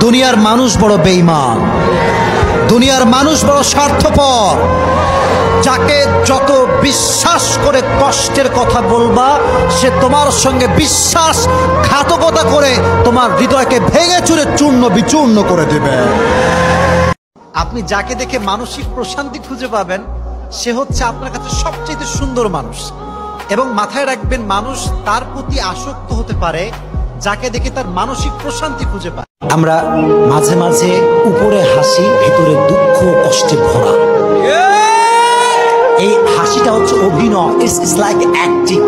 দুনিয়ার মানুষ বড় বেঈমান, দুনিয়ার মানুষ বড় স্বার্থপর। যাকে যত বিশ্বাস করে কষ্টের কথা বলবা, সে তোমার সঙ্গে বিশ্বাসঘাতকতা করে তোমার হৃদয়কে ভেঙে চুরে চূর্ণ বিচূর্ণ করে দেবে। আপনি যাকে দেখে মানসিক প্রশান্তি খুঁজে পাবেন, সে হচ্ছে আপনার কাছে সবচেয়ে সুন্দর মানুষ। এবং মাথায় রাখবেন, মানুষ তার প্রতি আসক্ত হতে পারে যাকে দেখে তার মানসিক প্রশান্তি খুঁজে পায়। আমরা মাঝে মাঝে উপরে হাসি, ভিতরে দুঃখ কষ্টে ভরা। এই হাসিটা হচ্ছে অভিনয়, ইটস লাইক অ্যাক্টিং।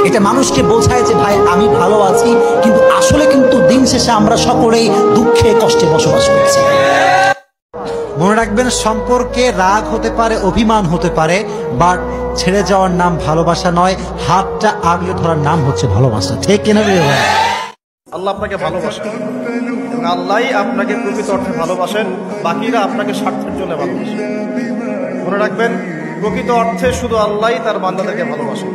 এটা মানুষকে বোঝায় যে ভাই আমি ভালো আছি, কিন্তু আসলে কিন্তু দিন শেষে আমরা সকলেই দুঃখে কষ্টে বসবাস করছি। মনে রাখবেন, সম্পর্কে রাগ হতে পারে, অভিমান হতে পারে, বাট ছেড়ে যাওয়ার নাম ভালোবাসা নয়, হাতটা আগলে ধরার নাম হচ্ছে ভালোবাসা। ঠিক কিনা রে ভাই? আল্লাহ আপনাকে ভালোবাসেন এবং আল্লাহই আপনাকে প্রকৃত অর্থে ভালোবাসেন, বাকিরা আপনাকে স্বার্থের জন্য ভালোবাসেন। মনে রাখবেন, প্রকৃত অর্থে শুধু আল্লাহই তার বান্দাদেরকে ভালোবাসে,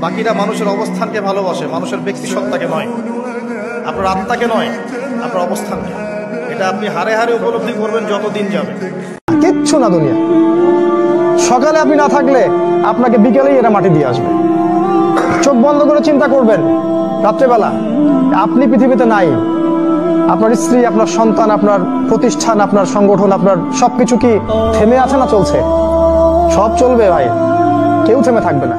বাকিরা মানুষের অবস্থানকে ভালোবাসে, মানুষের ব্যক্তি সত্তাকে নয়, আপনার আত্মাকে নয়, আপনার অবস্থানকে। এটা আপনি হারে হারে উপলব্ধি করবেন যত দিন যাবে। কিচ্ছু না দুনিয়া। সকালে আপনি না থাকলে আপনাকে বিকেলেই এরা মাটি দিয়ে আসবে। চোখ বন্ধ করে চিন্তা করবেন, রাত্রেবেলা আপনি পৃথিবীতে নাই, আপনার স্ত্রী, আপনার সন্তান, আপনার প্রতিষ্ঠান, আপনার সংগঠন, আপনার সবকিছু কি থেমে আছে না চলছে? সব চলবে ভাই, কেউ থেমে থাকবে না।